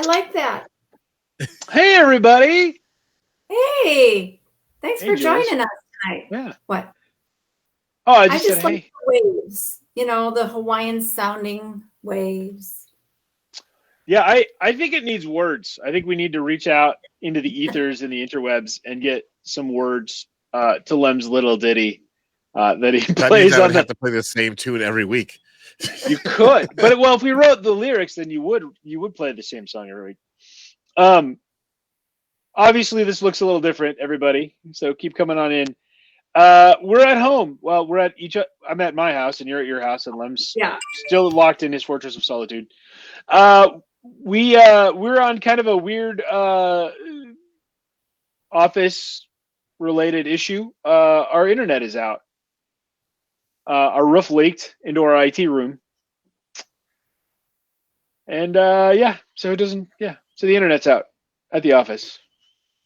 like that. Hey, everybody. Hey, thanks for Jules. joining us tonight. Yeah. What? Oh, I just said like hey. The waves, the Hawaiian sounding waves. Yeah, I think it needs words. I think we need to reach out into the ethers and the interwebs and get some words to Lem's little ditty that he That plays means I on would have to play the same tune every week. You could, but if we wrote the lyrics, then you would play the same song every week. Obviously, this looks a little different, everybody. So keep coming on in. We're at home. Well, I'm at my house, and you're at your house, and Lem's still locked in his fortress of solitude. We're on kind of a weird office related issue. Our internet is out. Our roof leaked into our IT room. And so it doesn't. Yeah, so the internet's out at the office.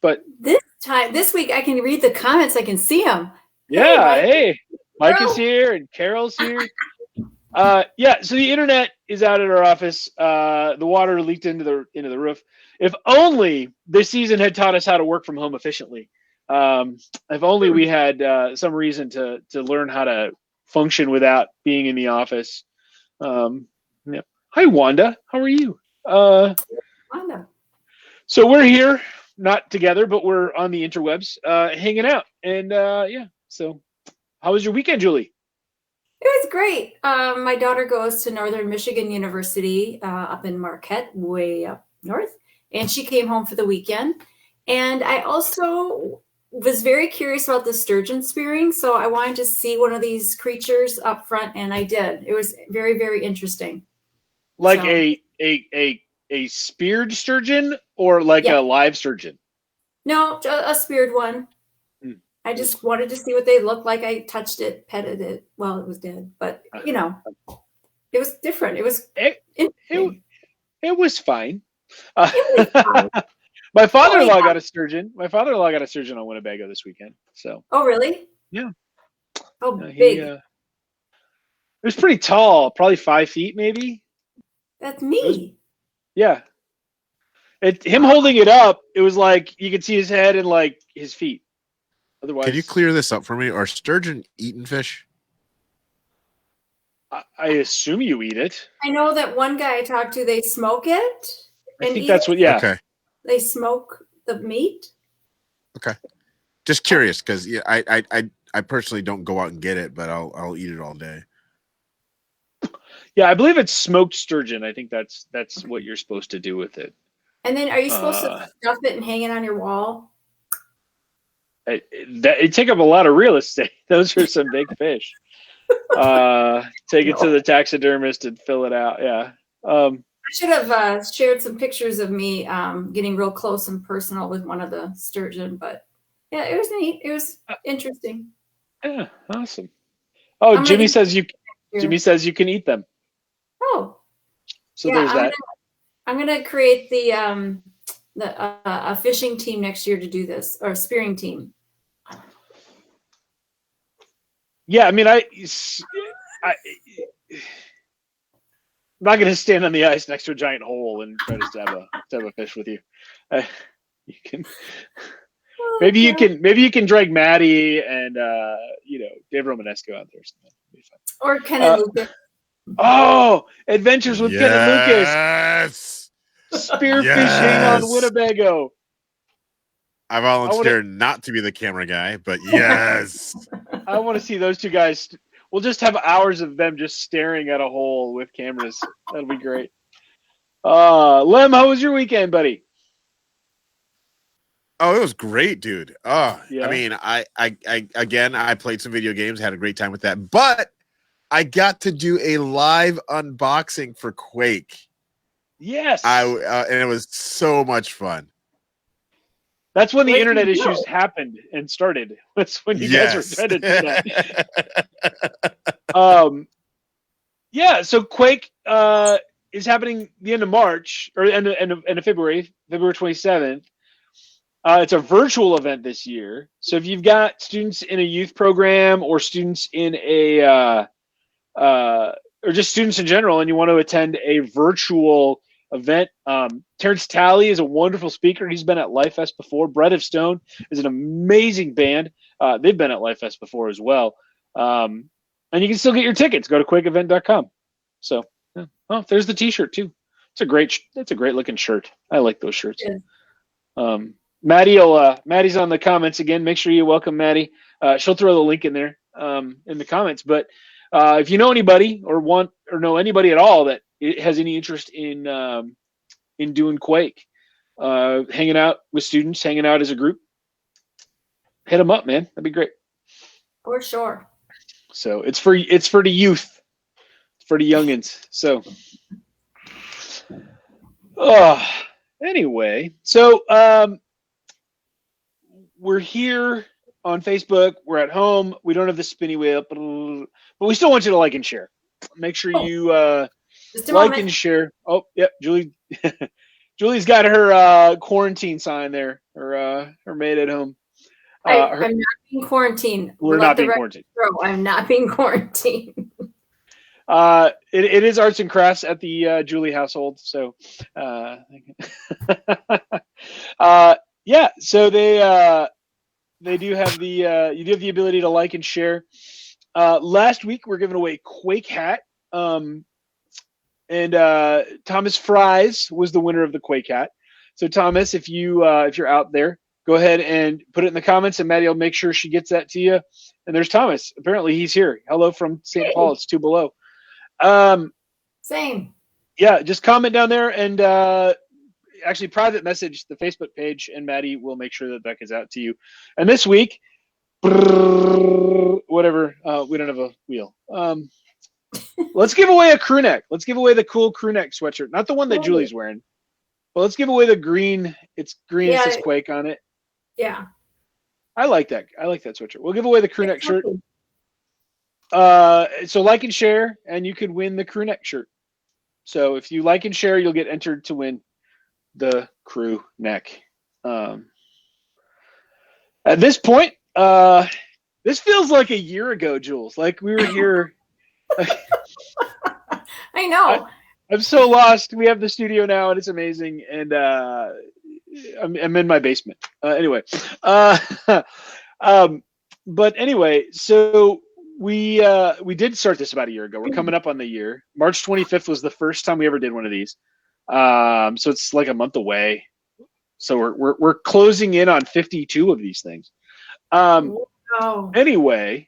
But this week, I can read the comments. I can see them. Yeah, hey, Mike is here and Carol's here. So the internet is out at our office. The water leaked into the roof. If only this season had taught us how to work from home efficiently. If only we had some reason to learn how to function without being in the office. Yeah. Hi, Wanda. How are you? Wanda. So we're here, not together, but we're on the interwebs, hanging out. And so how was your weekend, Julie? It was great. My daughter goes to Northern Michigan University up in Marquette, way up north, and she came home for the weekend. And I also was very curious about the sturgeon spearing, so I wanted to see one of these creatures up front, and I did. It was very, very interesting. Like a speared sturgeon or like a live sturgeon? No, a speared one. I just wanted to see what they looked like. I touched it, petted it. Well, it was dead, but it was different. It was it was fine. My father-in-law got a sturgeon. My father-in-law got a sturgeon on Winnebago this weekend. So. Oh, really? Yeah. Oh, big. It was pretty tall, probably 5 feet, maybe. That's me. Yeah. Him holding it up, it was like you could see his head and like his feet. Otherwise, can you clear this up for me? Are sturgeon eaten fish? I assume you eat it. I know that one guy I talked to, they smoke it. I think that's what. Yeah. Okay. They smoke the meat. Okay. Just curious, because I personally don't go out and get it, but I'll eat it all day. Yeah, I believe it's smoked sturgeon. I think that's what you're supposed to do with it. And then, are you supposed to stuff it and hang it on your wall? It take up a lot of real estate. Those are some big fish. Take it to the taxidermist and fill it out. Yeah. I should have shared some pictures of me getting real close and personal with one of the sturgeon, but yeah, it was neat. It was interesting. Yeah, awesome. Oh, Jimmy says you can eat them. Oh, so there's that. I'm gonna create a fishing team next year to do this, or a spearing team. Yeah, I mean, I'm not going to stand on the ice next to a giant hole and try to stab a fish with you. You can maybe you can drag Maddie and Dave Romanesco out there or something. Or Ken and Lucas. Oh, Adventures with Ken and Lucas. Yes. Spearfishing on Winnebago. I volunteer not to be the camera guy, but yes. I want to see those two guys. We'll just have hours of them just staring at a hole with cameras. That'll be great. Lem, how was your weekend, buddy? Oh, it was great, dude. Yeah. I mean, I played some video games, had a great time with that, but I got to do a live unboxing for Quake. Yes. And it was so much fun. That's when the internet issues happened and started. That's when you guys were trying to do that. So Quake is happening the end of March, or end of February 27th. It's a virtual event this year. So if you've got students in a youth program or students in or just students in general, and you want to attend a virtual event. Terrence Talley is a wonderful speaker. He's been at Lifest before. Bread of Stone is an amazing band. They've been at Lifest before as well. And you can still get your tickets. Go to quakeevent.com. So, yeah. Oh, there's the T-shirt too. It's a great looking shirt. I like those shirts. Yeah. Maddie's on the comments again. Make sure you welcome Maddie. She'll throw the link in there in the comments. But if you know anybody or know anybody at all that has any interest in doing Quake, hanging out with students, hanging out as a group, hit them up, man. That'd be great. For sure. So it's for the youth, for the youngins. So, anyway, so we're here on Facebook. We're at home. We don't have the spinny wheel, but we still want you to like and share. Make sure you like and share. Oh, yep, Julie. Julie's got her quarantine sign there. Her made at home. I'm not being quarantined. We're not being quarantined. I'm not being quarantined. It is arts and crafts at the Julie household. So, yeah. So they do have you do have the ability to like and share. Last week we're giving away Quake hat. And Thomas Fries was the winner of the Quake hat. So Thomas, if you're out there, go ahead and put it in the comments, and Maddie will make sure she gets that to you. And there's Thomas. Apparently he's here. Hello from St. Paul. It's 2 below. Same. Yeah, just comment down there and actually private message the Facebook page, and Maddie will make sure that gets out to you. And this week, whatever, we don't have a wheel. Let's give away a crew neck. Let's give away the cool crew neck sweatshirt. Not the one that Julie's wearing. But let's give away the green. It's green. Yeah, it says Quake on it. Yeah. I like that. I like that sweatshirt. We'll give away the crew neck shirt. So like and share, and you could win the crew neck shirt. So if you like and share, you'll get entered to win the crew neck. At this point, this feels like a year ago, Jules. Like we were here. I know. I'm so lost. We have the studio now, and it's amazing. And I'm in my basement. Anyway, but anyway, so we did start this about a year ago. We're coming up on the year. March 25th was the first time we ever did one of these. So it's like a month away. So we're closing in on 52 of these things. Anyway,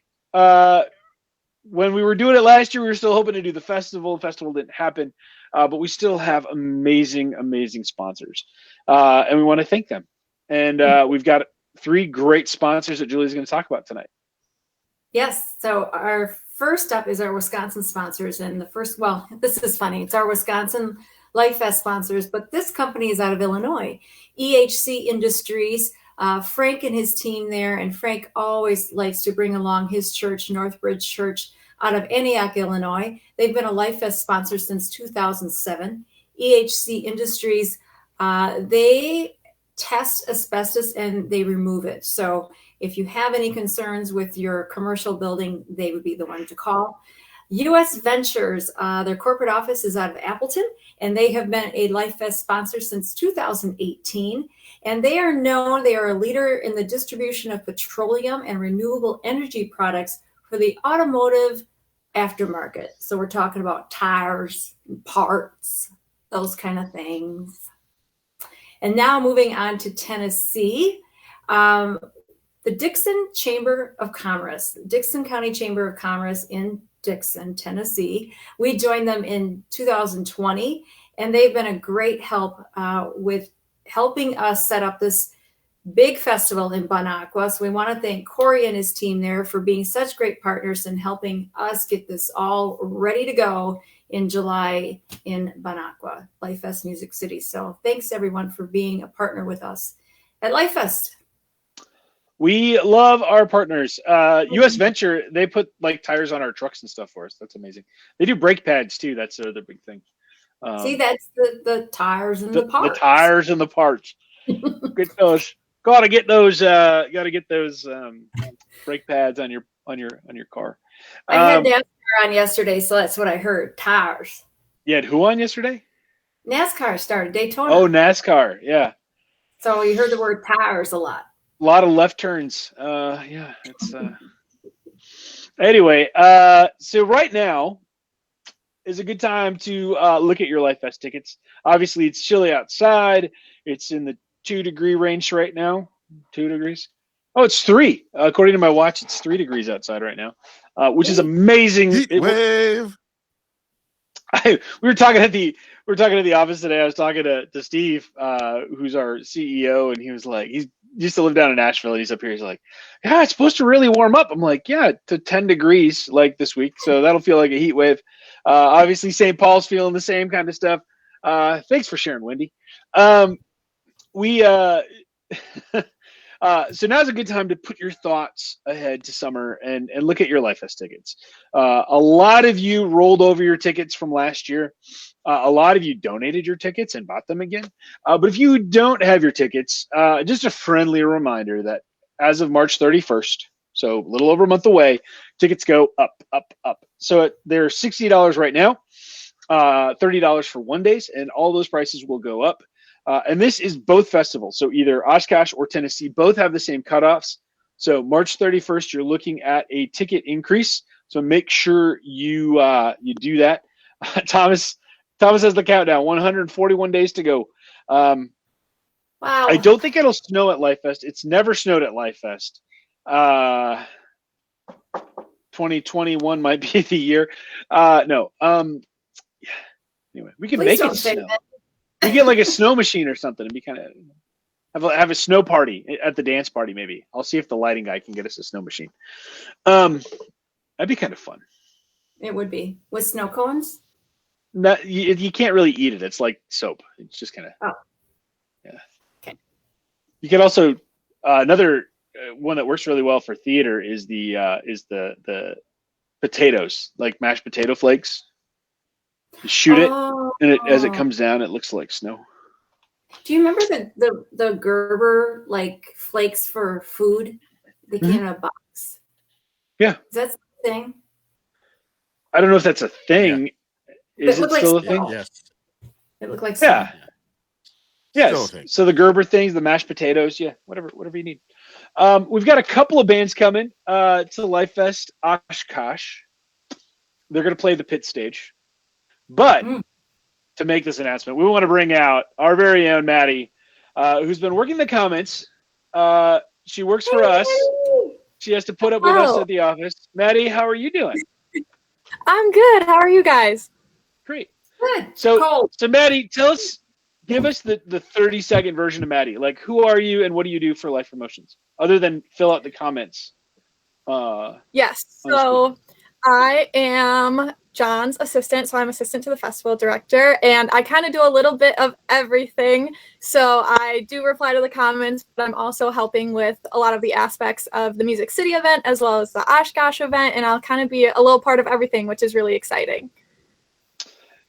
when we were doing it last year, we were still hoping to do the festival. The festival didn't happen, but we still have amazing, amazing sponsors, and we want to thank them. And we've got 3 great sponsors that Julie's going to talk about tonight. Yes. So our first up is our Wisconsin sponsors, and this is funny. It's our Wisconsin Lifest sponsors, but this company is out of Illinois, EHC Industries. Frank and his team there, and Frank always likes to bring along his church, Northbridge Church, out of Antioch, Illinois. They've been a Lifest sponsor since 2007. EHC Industries, they test asbestos and they remove it. So if you have any concerns with your commercial building, they would be the one to call. U.S. Ventures, their corporate office is out of Appleton, and they have been a Lifest sponsor since 2018. And they are a leader in the distribution of petroleum and renewable energy products for the automotive aftermarket. So we're talking about tires, parts, those kind of things. And now moving on to Tennessee, the Dixon Chamber of Commerce, Dixon County Chamber of Commerce in Dixon, Tennessee. We joined them in 2020, and they've been a great help with helping us set up this big festival in Bonacqua. So we want to thank Corey and his team there for being such great partners and helping us get this all ready to go in July in Bonacqua, Lifest Music City. So thanks everyone for being a partner with us at Lifest. We love our partners. US Venture, they put like tires on our trucks and stuff for us. That's amazing. They do brake pads too. That's their big thing. See, that's the tires and the parts. The tires and the parts. Get those. Gotta get those brake pads on your car. I had NASCAR on yesterday, so that's what I heard. Tires. You had who on yesterday? NASCAR started Daytona. Oh, NASCAR. Yeah. So you heard the word tires a lot. A lot of left turns. Yeah. It's anyway. So right now is a good time to look at your Lifest tickets. Obviously, it's chilly outside. It's in the 2-degree range right now. 2 degrees. Oh, it's 3. According to my watch, it's 3 degrees outside right now, which is amazing. Heat wave. We were talking at the office today. I was talking to Steve, who's our CEO, and he was like, he used to live down in Nashville, and he's up here. He's like, yeah, it's supposed to really warm up. I'm like, yeah, to 10 degrees like this week, so that'll feel like a heat wave. Obviously, St. Paul's feeling the same kind of stuff. Thanks for sharing, Wendy. So now's a good time to put your thoughts ahead to summer and look at your Lifest tickets. A lot of you rolled over your tickets from last year. A lot of you donated your tickets and bought them again. But if you don't have your tickets, just a friendly reminder that as of March 31st, so a little over a month away, tickets go up, up, up. So they're $60 right now, $30 for 1 days, and all those prices will go up. And this is both festivals. So either Oshkosh or Tennessee both have the same cutoffs. So March 31st, you're looking at a ticket increase. So make sure you do that. Thomas has the countdown. 141 days to go. Wow. I don't think it'll snow at Lifest. It's never snowed at Lifest. 2021 might be the year. No. Anyway, we can Please make don't it say snow. that. We get like a snow machine or something and be kind of have a snow party at the dance party. Maybe I'll see if the lighting guy can get us a snow machine. That'd be kind of fun. It would be with snow cones. You can't really eat it. It's like soap. It's just kind of. Oh. Yeah. Okay. You can also another one that works really well for theater is the potatoes, like mashed potato flakes. You shoot it, and as it comes down, it looks like snow. Do you remember the Gerber like flakes for food? They came in a box. Yeah. Is that the thing? I don't know if that's a thing. Yeah. Is it still a thing? Yes. It looked like snow. Yeah. Yes. So the Gerber things, the mashed potatoes, yeah, whatever you need. We've got a couple of bands coming to Lifest Oshkosh. They're going to play the pit stage. But to make this announcement, we want to bring out our very own Maddie, who's been working the comments. She works for us. She has to put up with us at the office. Maddie, how are you doing? I'm good. How are you guys? Great. Good. So Maddie, give us the 30-second version of Maddie. Like, who are you and what do you do for Life Promotions, other than fill out the comments? Yes. So I am John's assistant. So I'm assistant to the festival director, and I kind of do a little bit of everything. So I do reply to the comments, but I'm also helping with a lot of the aspects of the Music City event as well as the Oshkosh event, and I'll kind of be a little part of everything, which is really exciting.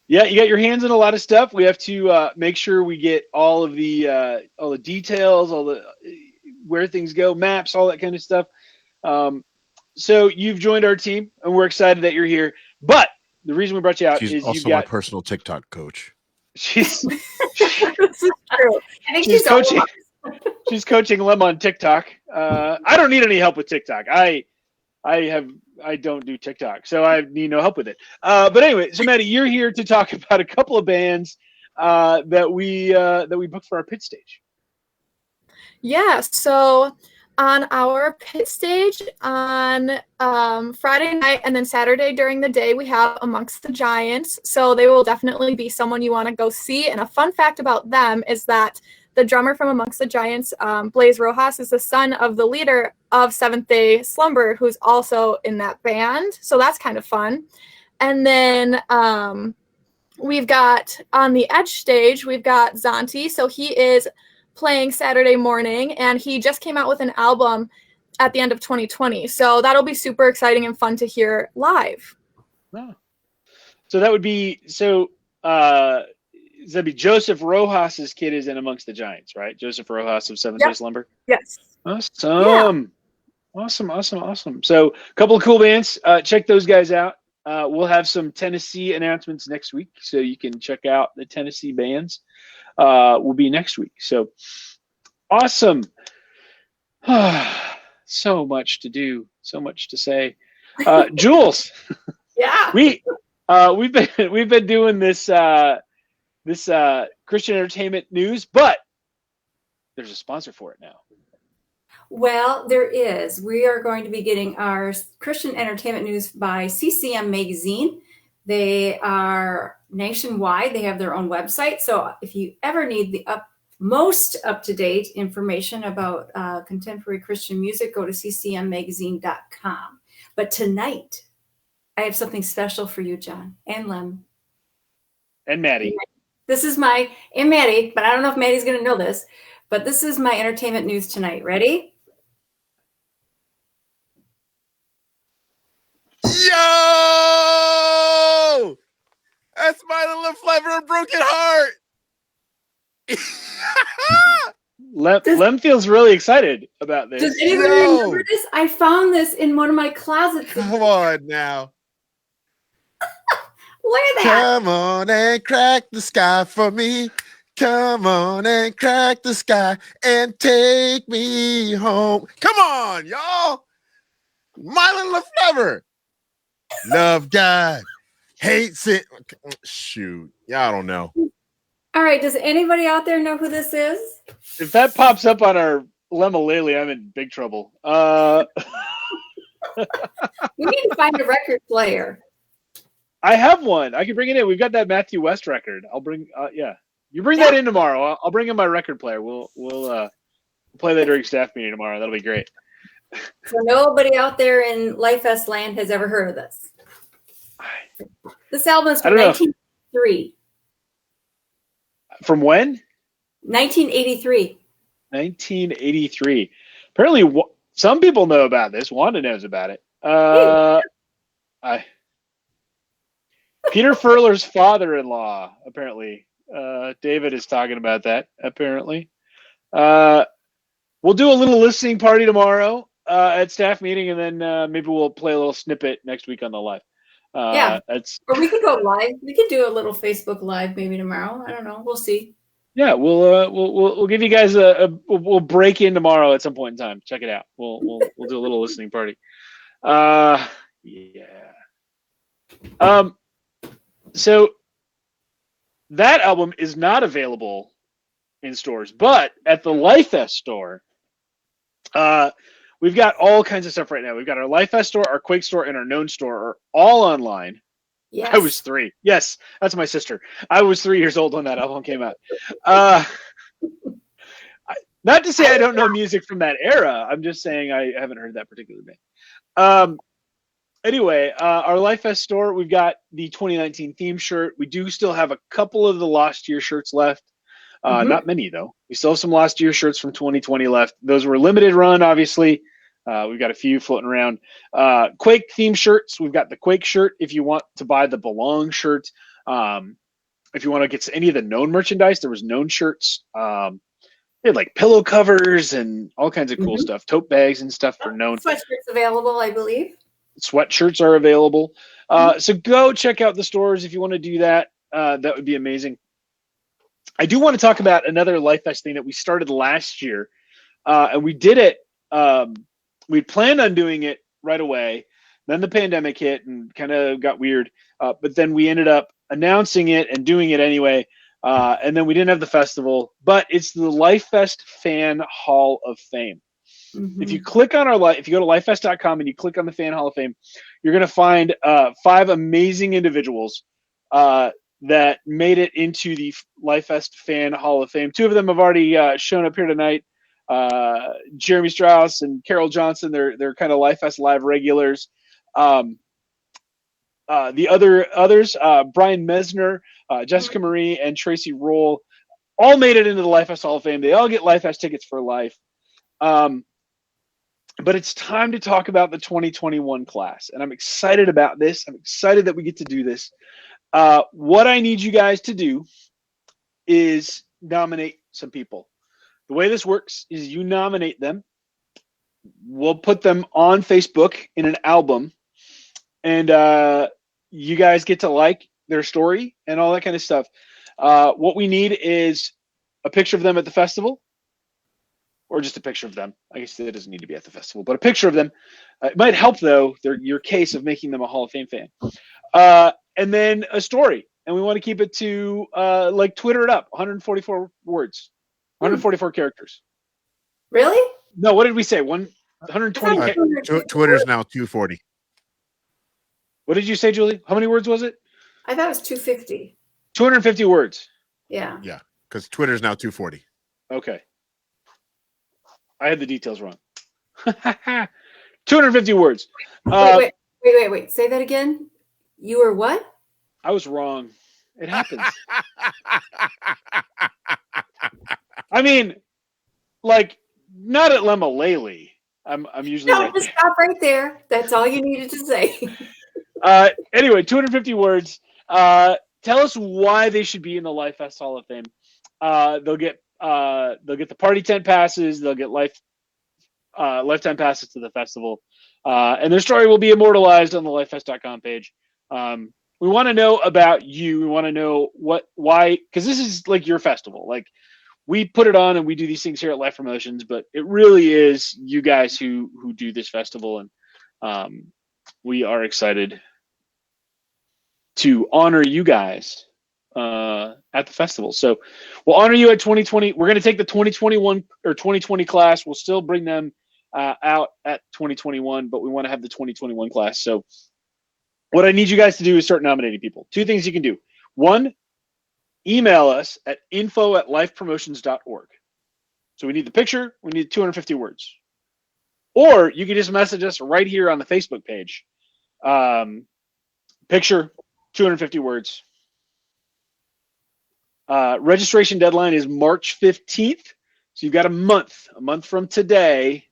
Yeah, you got your hands in a lot of stuff. We have to make sure we get all the details, all the where things go, maps, all that kind of stuff. So you've joined our team, and we're excited that you're here. But the reason we brought you out She's is also my personal TikTok coach. She's This is true. I think she's coaching. She's coaching Lem on TikTok. I don't need any help with TikTok. I don't do TikTok, so I need no help with it. But anyway, so Maddie, you're here to talk about a couple of bands that we booked for our pit stage. Yeah. So on our pit stage on Friday night and then Saturday during the day, we have Amongst the Giants. So they will definitely be someone you want to go see. And a fun fact about them is that the drummer from Amongst the Giants, Blaze Rojas, is the son of the leader of Seventh Day Slumber, who's also in that band. So that's kind of fun. And then we've got on the Edge stage, we've got Zanti. So he is playing Saturday morning, and he just came out with an album at the end of 2020. So that'll be super exciting and fun to hear live. Oh. So that would be that'd be Joseph Rojas's kid is in Amongst the Giants, right? Joseph Rojas of Seventh Day Slumber. Yes. Awesome. Yeah. Awesome. So a couple of cool bands. Check those guys out. we'll have some Tennessee announcements next week, so you can check out the Tennessee bands. Will be next week. So awesome. So much to do, so much to say. Jules, Yeah. we've been doing this Christian entertainment news, but there's a sponsor for it now. Well, there is. We are going to be getting our Christian entertainment news by CCM Magazine. They are nationwide. They have their own website. So if you ever need the most up-to-date information about contemporary Christian music, go to ccmmagazine.com. But tonight, I have something special for you, John, and Lem. And Maddie. This is and Maddie, but I don't know if Maddie's going to know this, but this is my entertainment news tonight. Ready? Yo! That's my little flavor of broken heart. Lem feels really excited about this. Does anybody remember this? I found this in one of my closets. Come on now. Look at that. Come on and crack the sky for me. Come on and crack the sky and take me home. Come on, y'all. My little flavor. Love God. Hates it. Shoot. Y'all don't know. All right. Does anybody out there know who this is? If that pops up on our Lemma I'm in big trouble. We need to find a record player. I have one. I can bring it in. We've got that Matthew West record. I'll bring. Yeah, you bring that in tomorrow. I'll bring in my record player. We'll play that during staff meeting tomorrow. That'll be great. So nobody out there in Lifest land has ever heard of this. This album is from 1983. From when? 1983. 1983. Apparently, some people know about this. Wanda knows about it. Peter Furler's father-in-law, apparently. David is talking about that, apparently. We'll do a little listening party tomorrow at staff meeting, and then maybe we'll play a little snippet next week on the live. Or we could go live. We could do a little Facebook live maybe tomorrow. I don't know. We'll see. Yeah, we'll give you guys we'll break in tomorrow at some point in time. Check it out. We'll do a little listening party. So that album is not available in stores, but at the Lifest store, we've got all kinds of stuff right now. We've got our Lifest store, our Quake store, and our Known store are all online. Yes. I was 3. Yes, that's my sister. I was 3 years old when that album came out. Not to say I don't know music from that era. I'm just saying I haven't heard that particular band. Anyway, our Lifest store, we've got the 2019 theme shirt. We do still have a couple of the Lost Year shirts left. Not many, though. We still have some Lost Year shirts from 2020 left. Those were limited run, obviously. We've got a few floating around. Quake theme shirts. We've got the Quake shirt if you want to buy the Belong shirt. If you want to get any of the Known merchandise, there was Known shirts. They had like pillow covers and all kinds of cool stuff. Tote bags and stuff for Known. Sweatshirts available, I believe. Sweatshirts are available. So go check out the stores if you want to do that. That would be amazing. I do want to talk about another Lifest thing that we started last year. And we did it. We planned on doing it right away. Then the pandemic hit and kind of got weird. But then we ended up announcing it and doing it anyway. And then we didn't have the festival. But it's the Lifest Fan Hall of Fame. If you click on if you go to lifest.com and you click on the Fan Hall of Fame, you're going to find 5 amazing individuals that made it into the Lifest Fan Hall of Fame. 2 of them have already shown up here tonight. Jeremy Strauss and Carol Johnson, they're kind of Lifest Live regulars. The others, Brian Mesner, Jessica Marie, and Tracy Roll, all made it into the Lifest Hall of Fame. They all get Lifest tickets for life. But it's time to talk about the 2021 class, and I'm excited about this. I'm excited that we get to do this. What I need you guys to do is nominate some people. The way this works is you nominate them. We'll put them on Facebook in an album, and you guys get to like their story and all that kind of stuff. What we need is a picture of them at the festival, or just a picture of them. I guess it doesn't need to be at the festival, but a picture of them. It might help, though, your case of making them a Hall of Fame fan. And then a story. And we want to keep it to, like, Twitter it up, 144 words, 144 characters. Really? No, what did we say? 120. Twitter's now 240. What did you say, Julie? How many words was it? I thought it was 250. 250 words. Yeah. Yeah, because Twitter's now 240. Okay. I had the details wrong. 250 words. Wait. Say that again. You were what? I was wrong. It happens. I mean, like, not at Lemalele. I'm usually right just there. stop right there. That's all you needed to say. Anyway, 250 words. Tell us why they should be in the Lifest Hall of Fame. They'll get the party tent passes. They'll get lifetime passes to the festival, and their story will be immortalized on the lifest.com page. We want to know about you. We want to know why, because this is like your festival. Like, we put it on and we do these things here at Life Promotions, but it really is you guys who do this festival, and we are excited to honor you guys at the festival. So we'll honor you at 2020. We're going to take the 2021 or 2020 class. We'll still bring them out at 2021, but we want to have the 2021 class. So what I need you guys to do is start nominating people. Two things you can do. One, email us at info@lifepromotions.org. So we need the picture. We need 250 words. Or you can just message us right here on the Facebook page. Picture, 250 words. Registration deadline is March 15th. So you've got a month from today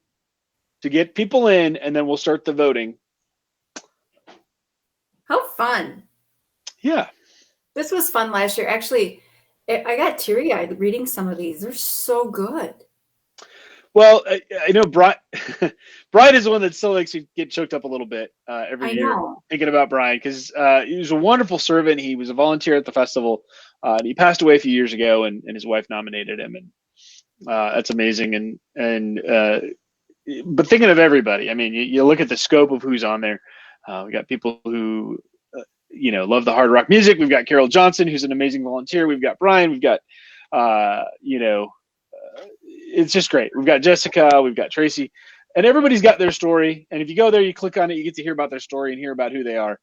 to get people in, and then we'll start the voting. How fun. Yeah. This was fun last year. Actually, I got teary-eyed reading some of these. They're so good. Well, I know Brian is the one that still likes to get choked up a little bit every year thinking about Brian, because he was a wonderful servant. He was a volunteer at the festival. And he passed away a few years ago, and his wife nominated him, and that's amazing. But thinking of everybody, I mean, you look at the scope of who's on there. We got people who love the hard rock music. We've got Carol Johnson, who's an amazing volunteer. We've got Brian. We've got it's just great. We've got Jessica. We've got Tracy, and everybody's got their story. And if you go there, you click on it, you get to hear about their story and hear about who they are.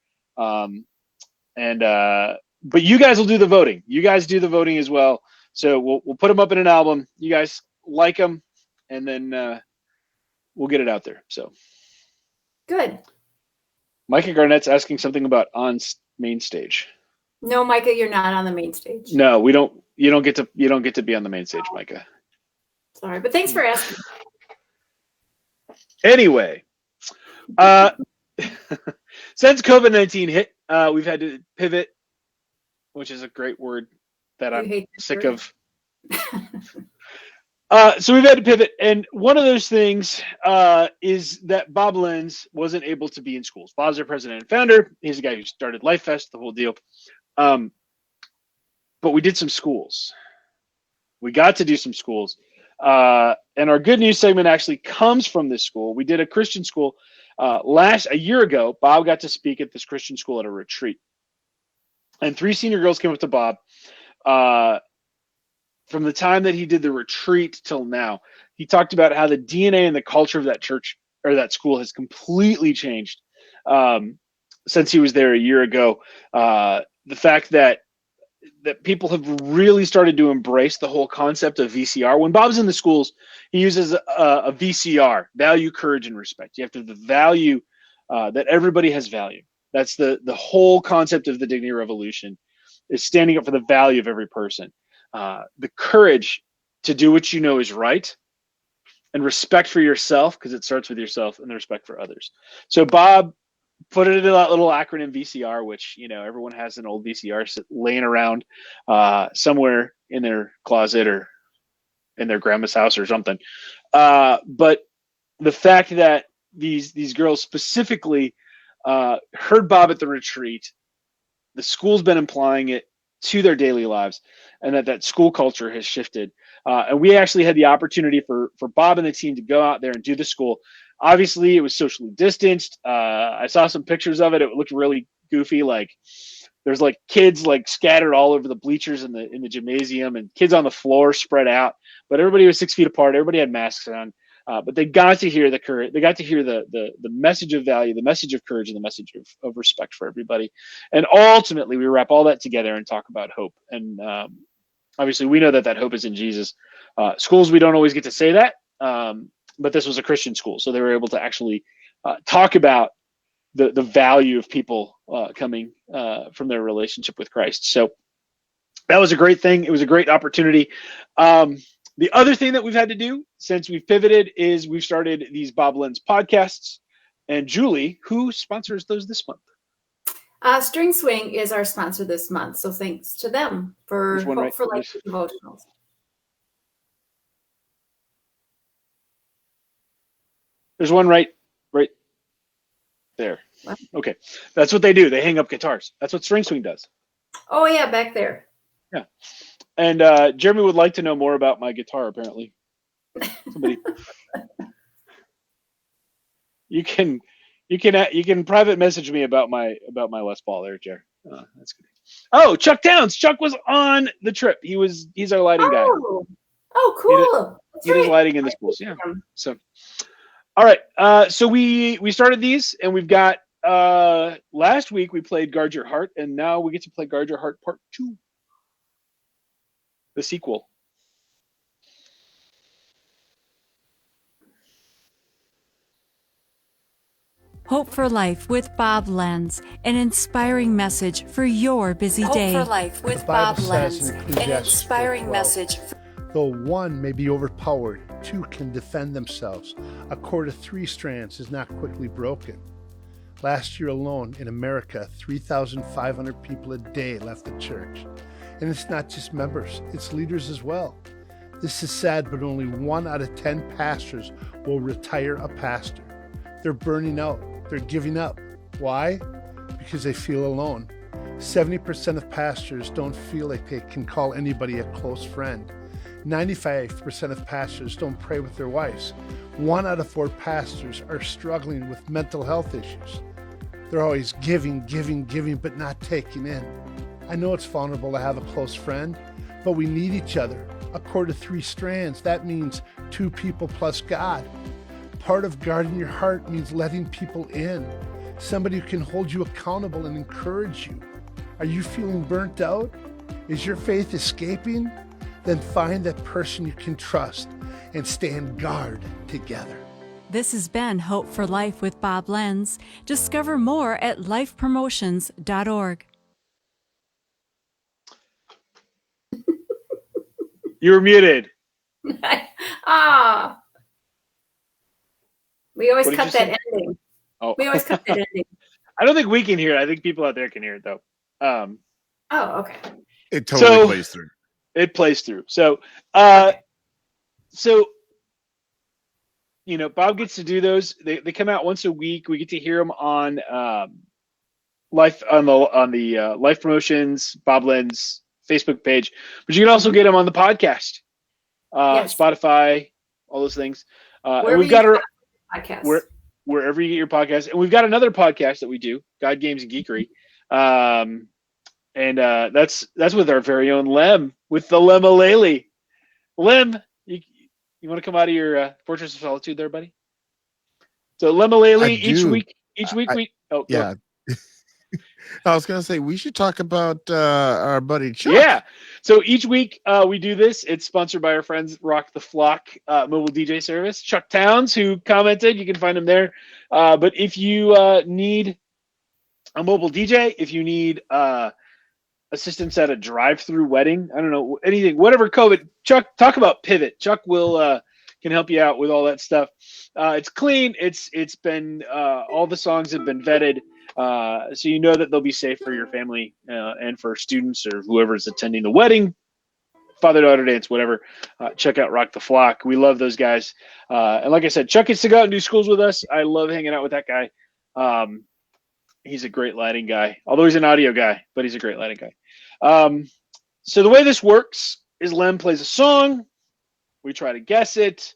But you guys will do the voting. You guys do the voting as well. So we'll put them up in an album. You guys like them, and then we'll get it out there. So good. Micah Garnett's asking something about on main stage. No, Micah, you're not on the main stage. No, we don't. You don't get to be on the main stage, Micah. Sorry, but thanks for asking. Anyway, since COVID-19 hit, we've had to pivot, which is a great word that I'm sick of. So we've had to pivot, and one of those things is that Bob Lenz wasn't able to be in schools. Bob's our president and founder. He's the guy who started Lifest, the whole deal. But we did some schools. We got to do some schools. And our good news segment actually comes from this school. We did a Christian school a year ago. Bob got to speak at this Christian school at a retreat. And 3 senior girls came up to Bob. From the time that he did the retreat till now, he talked about how the DNA and the culture of that church or that school has completely changed since he was there a year ago. The fact that people have really started to embrace the whole concept of VCR. When Bob's in the schools, he uses a VCR, value, courage, and respect. You have to have the value that everybody has value. That's the whole concept of the Dignity Revolution, is standing up for the value of every person. The courage to do what you know is right, and respect for yourself, because it starts with yourself, and the respect for others. So Bob put it in that little acronym VCR, which everyone has an old VCR laying around somewhere in their closet or in their grandma's house or something. But the fact that these girls specifically heard Bob at the retreat the school's been applying it to their daily lives, and that school culture has shifted. And we actually had the opportunity for Bob and the team to go out there and do the school. Obviously, it was socially distanced. I saw some pictures of it. It looked really goofy. Like there's like kids like scattered all over the bleachers in the gymnasium, and kids on the floor spread out. But everybody was 6 feet apart. Everybody had masks on. But they got to hear the courage. They got to hear the message of value, the message of courage, and the message of respect for everybody. And ultimately, we wrap all that together and talk about hope. And obviously, we know that hope is in Jesus. Schools, we don't always get to say that, but this was a Christian school, so they were able to actually talk about the value of people coming from their relationship with Christ. So that was a great thing. It was a great opportunity. The other thing that we've had to do since we've pivoted is we've started these Bob Lens podcasts. And Julie, who sponsors those this month? String Swing is our sponsor this month, so thanks to them for Hope for Life devotionals. There's one right there. What? Okay, that's what they do. They hang up guitars. That's what String Swing does. Oh yeah, back there. Yeah. And Jeremy would like to know more about my guitar, apparently. Somebody, you can private message me about my Les Paul there, Jer. That's good. Oh, Chuck Towns. Chuck was on the trip. He's our lighting guy. Oh, cool. He does lighting in the schools. Yeah. So, all right. So we started these, and we've got last week we played Guard Your Heart, and now we get to play Guard Your Heart Part 2. The sequel. Hope for Life with Bob Lens, an inspiring message for your busy day. Hope for Life with Bob Lens, an inspiring message. Though one may be overpowered, two can defend themselves. A cord of 3 strands is not quickly broken. Last year alone in America, 3,500 people a day left the church. And it's not just members, it's leaders as well. This is sad, but only 1 out of 10 pastors will retire a pastor. They're burning out. They're giving up. Why? Because they feel alone. 70% of pastors don't feel like they can call anybody a close friend. 95% of pastors don't pray with their wives. 1 out of 4 pastors are struggling with mental health issues. They're always giving, but not taking in. I know it's vulnerable to have a close friend, but we need each other. A cord of 3 strands, that means 2 people plus God. Part of guarding your heart means letting people in. Somebody who can hold you accountable and encourage you. Are you feeling burnt out? Is your faith escaping? Then find that person you can trust and stand guard together. This has been Hope for Life with Bob Lens. Discover more at lifepromotions.org. You're muted. We always cut that ending. Oh. We always cut that ending. I don't think we can hear it. I think people out there can hear it, though. Oh, okay. It totally plays through. It plays through. So, Bob gets to do those. They come out once a week. We get to hear them on Life Promotions, Bob Lens Facebook page, but you can also get them on the podcast, Yes. Spotify, all those things. And we've got podcast. Wherever you get your podcast, and we've got another podcast that we do, God, Games, and Geekery, and that's with our very own Lem, with the Lemalele. Lem, you want to come out of your Fortress of Solitude there, buddy? So Lemalele, each week we. Oh yeah. I was going to say, we should talk about our buddy Chuck. Yeah. So each week we do this. It's sponsored by our friends Rock the Flock mobile DJ service. Chuck Towns, who commented, you can find him there. But if you need a mobile DJ, if you need assistance at a drive-through wedding, I don't know, anything, whatever COVID, Chuck, talk about Pivot. Chuck will can help you out with all that stuff. It's clean. It's been all the songs have been vetted. So you know that they'll be safe for your family and for students or whoever's attending the wedding, father-daughter dance, whatever. Check out Rock the Flock. We love those guys. And like I said, Chuck gets to go out and do schools with us. I love hanging out with that guy. He's a great lighting guy, although he's an audio guy, but he's a great lighting guy. So the way this works is Lem plays a song. We try to guess it.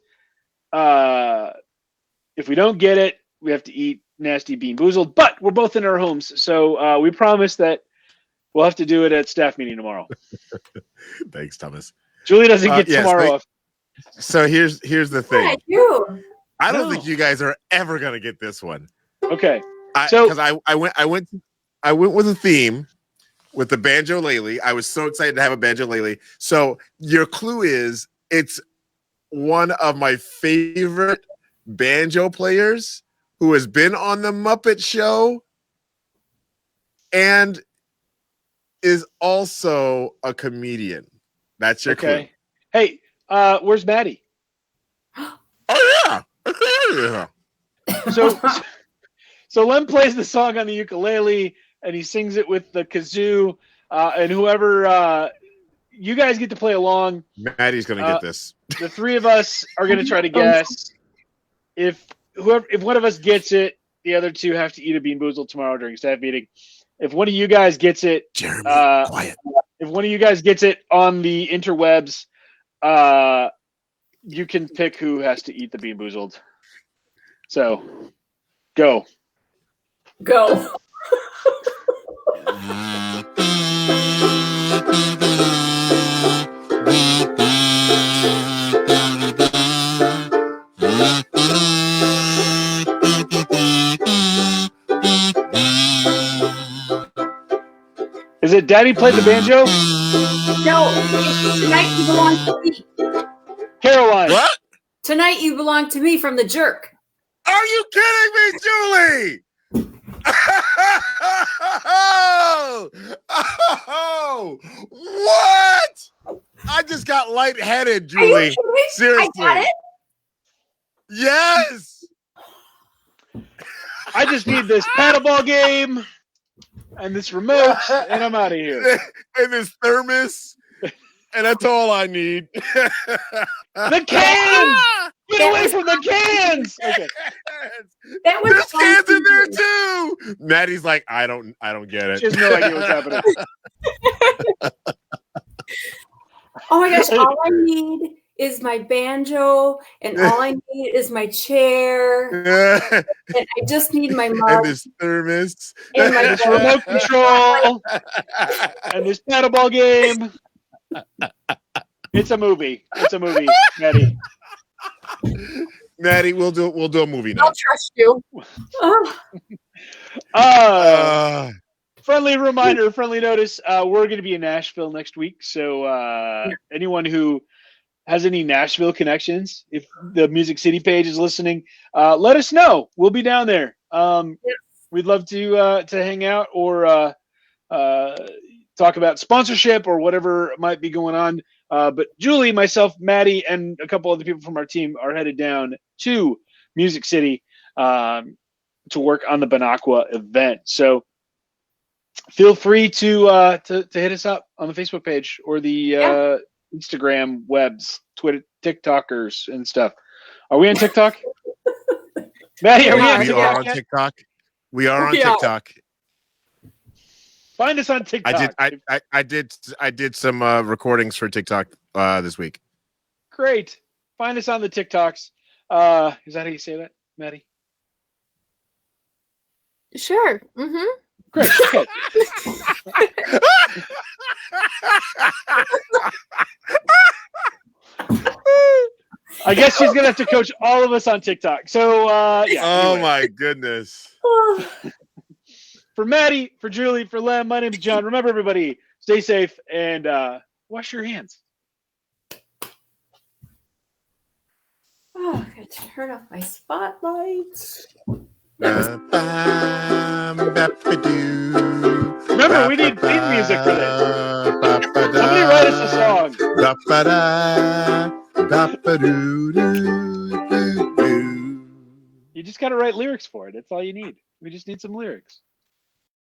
If we don't get it, we have to eat nasty Bean Boozled. But we're both in our homes, so we promise that we'll have to do it at staff meeting tomorrow. Thanks, Thomas. Julie doesn't get tomorrow off. So here's the thing. I don't No. think you guys are ever gonna get this one. Okay. Because I went with a theme with the banjo-lele. I was so excited to have a banjo-lele. So your clue is it's one of my favorite banjo players who has been on the Muppet Show and is also a comedian. That's your clue. Hey, where's Maddie? Oh yeah. So Lem plays the song on the ukulele and he sings it with the kazoo, and whoever you guys get to play along. Maddie's gonna get this. The three of us are gonna try to guess. If one of us gets it, the other two have to eat a Bean Boozled tomorrow during staff meeting. If one of you guys gets it, Jeremy, quiet. If one of you guys gets it on the interwebs, you can pick who has to eat the Bean Boozled. So, go. Is it Daddy Played the Banjo? No, Tonight You Belong to Me. Caroline. What? Tonight You Belong to Me from The Jerk. Are you kidding me, Julie? Oh, what? I just got lightheaded, Julie. Are you kidding? Seriously. I got it. Yes. I just need this paddleball game and this remote, and I'm out of here. And this thermos, and that's all I need. The cans! Get away from the cans! Okay. That was There's cans in there too. Maddie's like, I don't get it. She has no idea what's happening. Oh my gosh, all I need is my banjo, and all I need is my chair, and I just need my mug. And this thermos. And my This remote control and this paddleball game. It's a movie. Maddie. Maddie, we'll do a movie now. I'll trust you. Friendly reminder, friendly notice. We're going to be in Nashville next week. So anyone who has any Nashville connections, if the Music City page is listening, let us know. We'll be down there. We'd love to hang out or talk about sponsorship or whatever might be going on. But Julie, myself, Maddie, and a couple other people from our team are headed down to Music City to work on the Bonacqua event. So feel free to hit us up on the Facebook page or the Instagram webs, Twitter, TikTokers, and stuff. Are we on TikTok? Maddie, are we on We are on TikTok. We are on TikTok. Find us on TikTok. I did some recordings for TikTok this week. Great. Find us on the TikToks. Is that how you say that, Maddie? Sure. Mm-hmm. Great. Okay. I guess she's gonna have to coach all of us on TikTok. So yeah. Oh anyway. my goodness. For Maddie, for Julie, for Lem, my name is John. Remember, everybody, stay safe and wash your hands. Oh, I gotta turn off my spotlights. Remember, we need theme music for this. Somebody write us a song. You just gotta write lyrics for it. That's all you need. We just need some lyrics.